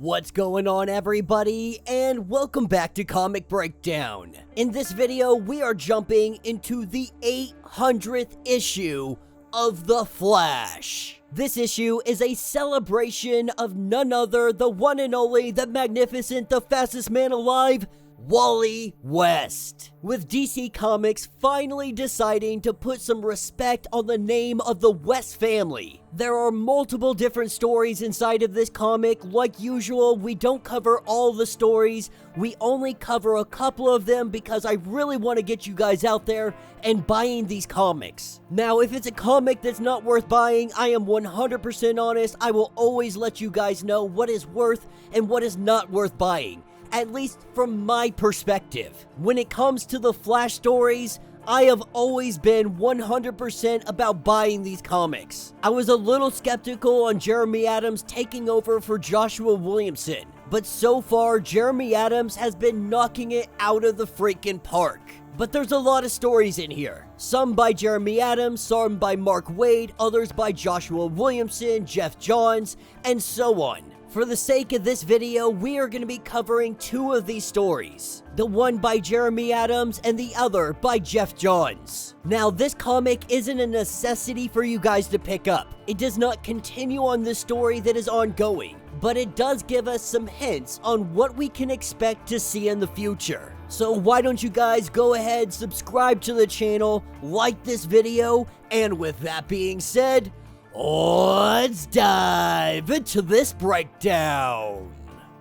What's going on, everybody, and welcome back to Comic Breakdown. In this video, we are jumping into the 800th issue of The Flash. This issue is a celebration of none other, the one and only, the magnificent, the fastest man alive, Wally West. With DC Comics finally deciding to put some respect on the name of the West family. There are multiple different stories inside of this comic. Like usual, we don't cover all the stories. We only cover a couple of them because I really want to get you guys out there and buying these comics. Now, if it's a comic that's not worth buying, I am 100% honest. I will always let you guys know what is worth and what is not worth buying. At least from my perspective. When it comes to the Flash stories, I have always been 100% about buying these comics. I was a little skeptical on Jeremy Adams taking over for Joshua Williamson, but so far Jeremy Adams has been knocking it out of the freaking park. But there's a lot of stories in here. Some by Jeremy Adams, some by Mark Waid, others by Joshua Williamson, Jeff Johns, and so on. For the sake of this video, we are going to be covering two of these stories. The one by Jeremy Adams and the other by Jeff Johns. Now, this comic isn't a necessity for you guys to pick up. It does not continue on the story that is ongoing, but it does give us some hints on what we can expect to see in the future. So why don't you guys go ahead, subscribe to the channel, like this video, and with that being said, let's dive into this breakdown.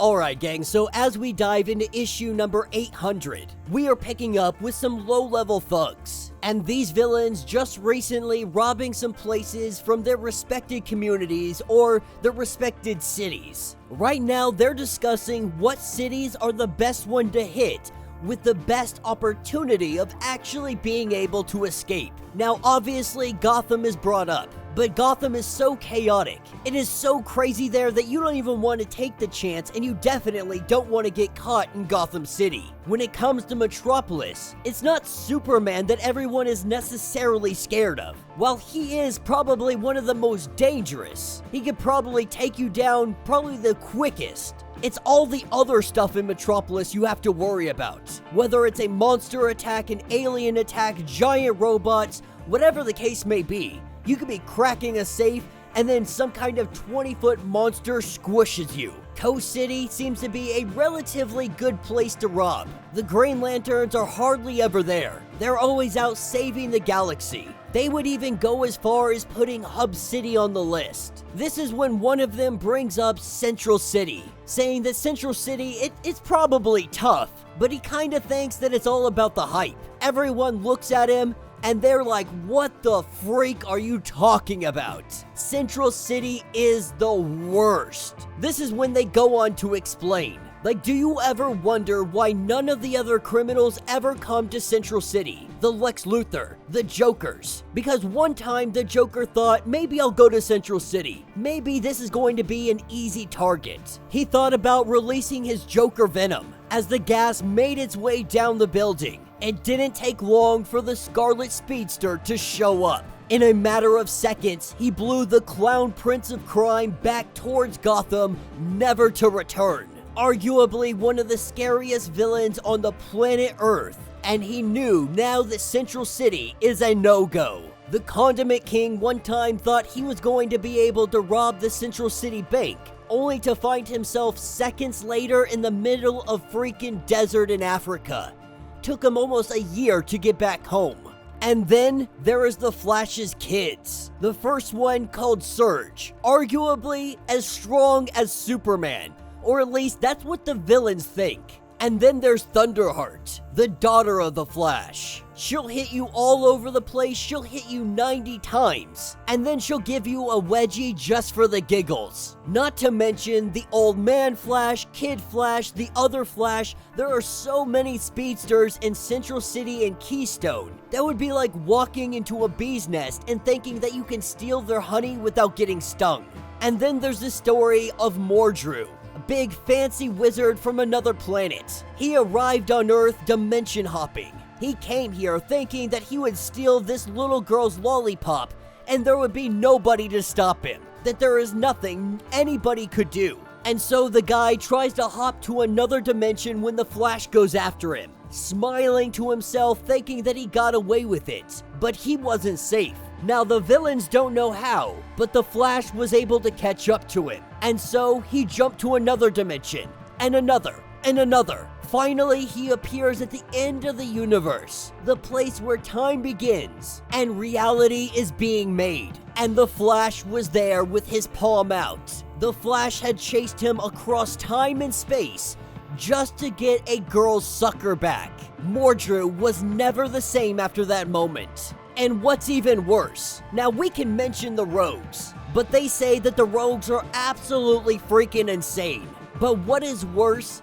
Alright gang, so as we dive into issue number 800, we are picking up with some low-level thugs. And these villains just recently robbing some places from their respected communities or their respected cities. Right now, they're discussing what cities are the best one to hit with the best opportunity of actually being able to escape. Now, obviously, Gotham is brought up, but Gotham is so chaotic. It is so crazy there that you don't even want to take the chance, and you definitely don't want to get caught in Gotham City. When it comes to Metropolis, it's not Superman that everyone is necessarily scared of. While he is probably one of the most dangerous, he could probably take you down probably the quickest. It's all the other stuff in Metropolis you have to worry about. Whether it's a monster attack, an alien attack, giant robots, whatever the case may be, you could be cracking a safe and then some kind of 20-foot monster squishes you. Coast City seems to be a relatively good place to rob. The Green Lanterns are hardly ever there. They're always out saving the galaxy. They would even go as far as putting Hub City on the list. This is when one of them brings up Central City, saying that Central City, it's probably tough, but he kind of thinks that it's all about the hype. Everyone looks at him and they're like, what the freak are you talking about? Central City is the worst. This is when they go on to explain. Like, do you ever wonder why none of the other criminals ever come to Central City? The Lex Luthor, the Jokers. Because one time the Joker thought, maybe I'll go to Central City. Maybe this is going to be an easy target. He thought about releasing his Joker Venom as the gas made its way down the building. It didn't take long for the Scarlet Speedster to show up. In a matter of seconds, he blew the Clown Prince of Crime back towards Gotham, never to return. Arguably one of the scariest villains on the planet Earth, and he knew now that Central City is a no-go. The Condiment King one time thought he was going to be able to rob the Central City Bank, only to find himself seconds later in the middle of freaking desert in Africa. Took him almost a year to get back home. And then there is the Flash's kids. The first one called Surge, arguably as strong as Superman. Or at least that's what the villains think. And then there's Thunderheart, the daughter of the Flash. She'll hit you all over the place, she'll hit you 90 times. And then she'll give you a wedgie just for the giggles. Not to mention the old man Flash, Kid Flash, the other Flash. There are so many speedsters in Central City and Keystone. That would be like walking into a bee's nest and thinking that you can steal their honey without getting stung. And then there's the story of Mordru, a big fancy wizard from another planet. He arrived on Earth dimension hopping. He came here thinking that he would steal this little girl's lollipop and there would be nobody to stop him. That there is nothing anybody could do. And so the guy tries to hop to another dimension when the Flash goes after him, smiling to himself thinking that he got away with it, but he wasn't safe. Now the villains don't know how, but the Flash was able to catch up to him, and so he jumped to another dimension, and another, and another. Finally, he appears at the end of the universe, the place where time begins, and reality is being made. And the Flash was there with his palm out. The Flash had chased him across time and space just to get a girl's sucker back. Mordru was never the same after that moment. And what's even worse, now we can mention the Rogues, but they say that the Rogues are absolutely freaking insane. But what is worse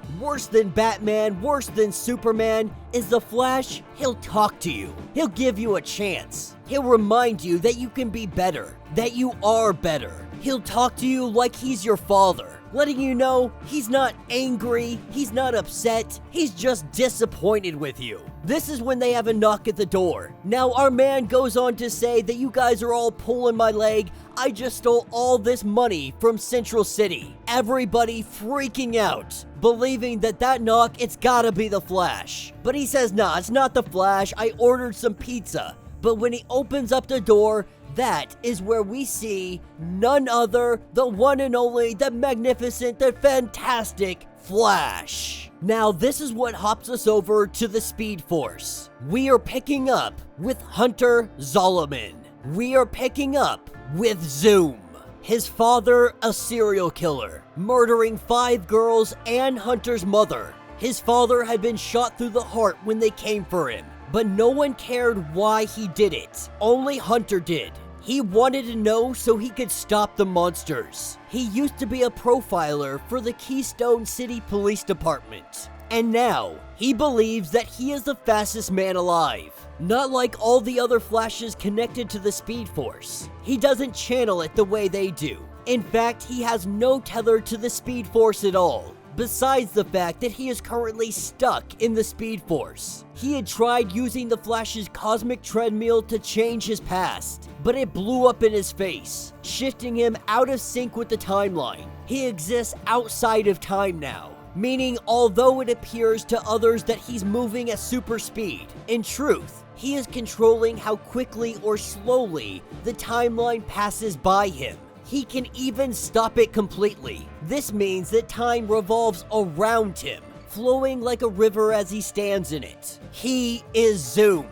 than Batman, worse than Superman, is the Flash. He'll talk to you. He'll give you a chance. He'll remind you that you can be better, that you are better. He'll talk to you like he's your father, letting you know he's not angry, he's not upset, he's just disappointed with you. This is when they have a knock at the door. Now our man goes on to say that you guys are all pulling my leg. I just stole all this money from Central City. Everybody freaking out, believing that knock, it's gotta be the Flash. But he says, nah, it's not the Flash. I ordered some pizza. But when he opens up the door, that is where we see none other, the one and only, the magnificent, the fantastic Flash. Now, this is what hops us over to the Speed Force. We are picking up with Hunter Zolomon. We are picking up with Zoom. His father, a serial killer, murdering 5 girls and Hunter's mother. His father had been shot through the heart when they came for him, but no one cared why he did it. Only Hunter did. He wanted to know so he could stop the monsters. He used to be a profiler for the Keystone City Police Department. And now, he believes that he is the fastest man alive. Not like all the other Flashes connected to the Speed Force. He doesn't channel it the way they do. In fact, he has no tether to the Speed Force at all. Besides the fact that he is currently stuck in the Speed Force. He had tried using the Flash's cosmic treadmill to change his past, but it blew up in his face, shifting him out of sync with the timeline. He exists outside of time now, meaning although it appears to others that he's moving at super speed, in truth, he is controlling how quickly or slowly the timeline passes by him. He can even stop it completely. This means that time revolves around him, flowing like a river as he stands in it. He is Zoom.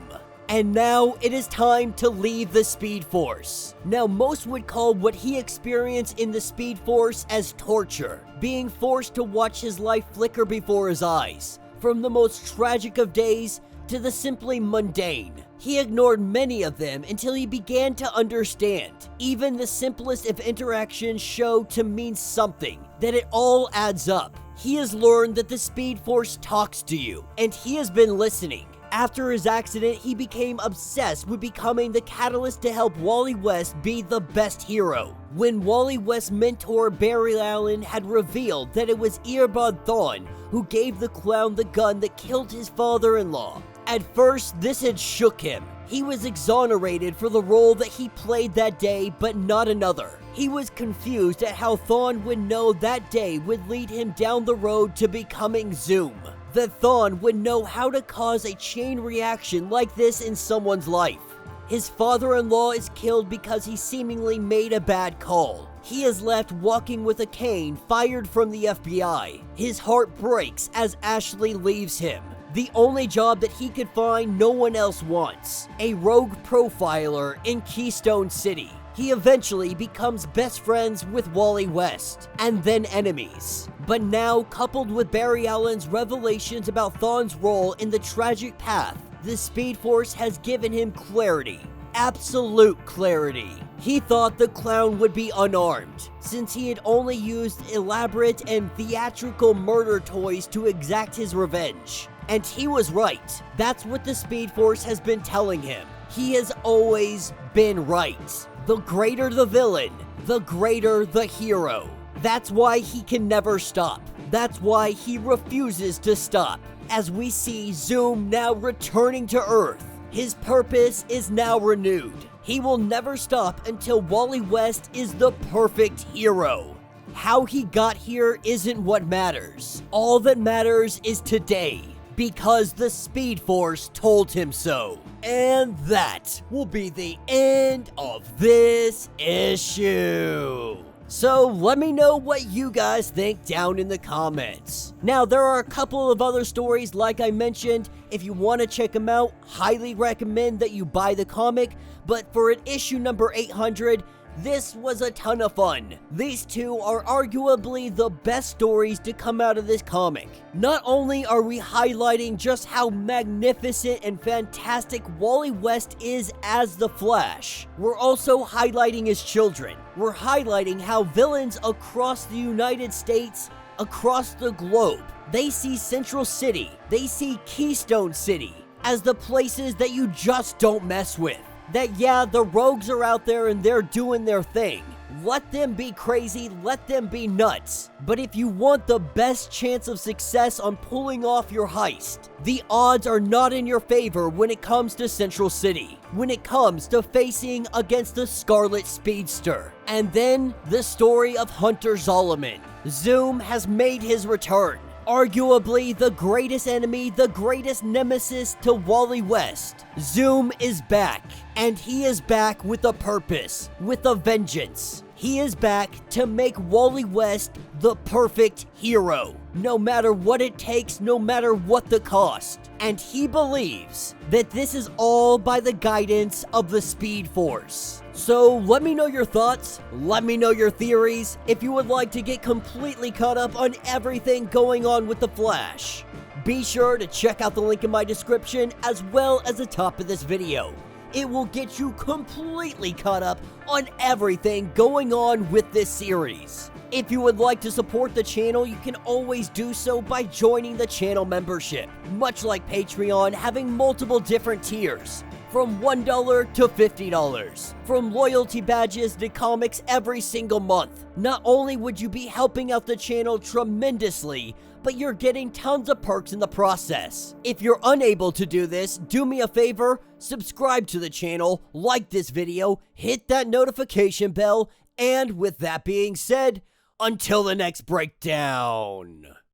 And now it is time to leave the Speed Force. Now most would call what he experienced in the Speed Force as torture, being forced to watch his life flicker before his eyes, from the most tragic of days to the simply mundane. He ignored many of them until he began to understand. Even the simplest of interactions show to mean something, that it all adds up. He has learned that the Speed Force talks to you, and he has been listening. After his accident, he became obsessed with becoming the catalyst to help Wally West be the best hero. When Wally West's mentor Barry Allen had revealed that it was Earbud Thawne who gave the clown the gun that killed his father-in-law. At first, this had shook him. He was exonerated for the role that he played that day, but not another. He was confused at how Thawne would know that day would lead him down the road to becoming Zoom. That Thawne would know how to cause a chain reaction like this in someone's life. His father-in-law is killed because he seemingly made a bad call. He is left walking with a cane fired from the FBI. His heart breaks as Ashley leaves him. The only job that he could find no one else wants. A rogue profiler in Keystone City. He eventually becomes best friends with Wally West, and then enemies. But now, coupled with Barry Allen's revelations about Thawne's role in the tragic path, the Speed Force has given him clarity. Absolute clarity. He thought the clown would be unarmed, since he had only used elaborate and theatrical murder toys to exact his revenge. And he was right. That's what the Speed Force has been telling him. He has always been right. The greater the villain, the greater the hero. That's why he can never stop. That's why he refuses to stop. As we see Zoom now returning to Earth, his purpose is now renewed. He will never stop until Wally West is the perfect hero. How he got here isn't what matters. All that matters is today, because the Speed Force told him so. And that will be the end of this issue. So let me know what you guys think down in the comments. Now, there are a couple of other stories like I mentioned. If you want to check them out, highly recommend that you buy the comic. But for an issue number 800, this was a ton of fun. These two are arguably the best stories to come out of this comic. Not only are we highlighting just how magnificent and fantastic Wally West is as the Flash, we're also highlighting his children. We're highlighting how villains across the United States, across the globe, they see Central City, they see Keystone City as the places that you just don't mess with. That yeah, the rogues are out there and they're doing their thing. Let them be crazy, let them be nuts. But if you want the best chance of success on pulling off your heist, the odds are not in your favor when it comes to Central City. When it comes to facing against the Scarlet Speedster. And then, the story of Hunter Zolomon. Zoom has made his return. Arguably the greatest enemy, the greatest nemesis to Wally West. Zoom is back, and he is back with a purpose, with a vengeance. He is back to make Wally West the perfect hero, no matter what it takes, no matter what the cost. And he believes that this is all by the guidance of the Speed Force. So let me know your thoughts, let me know your theories, if you would like to get completely caught up on everything going on with the Flash. Be sure to check out the link in my description as well as the top of this video. It will get you completely caught up on everything going on with this series. If you would like to support the channel, you can always do so by joining the channel membership. Much like Patreon, having multiple different tiers, from $1 to $50, from loyalty badges to comics every single month. Not only would you be helping out the channel tremendously, but you're getting tons of perks in the process. If you're unable to do this, do me a favor, subscribe to the channel, like this video, hit that notification bell, and with that being said, until the next breakdown.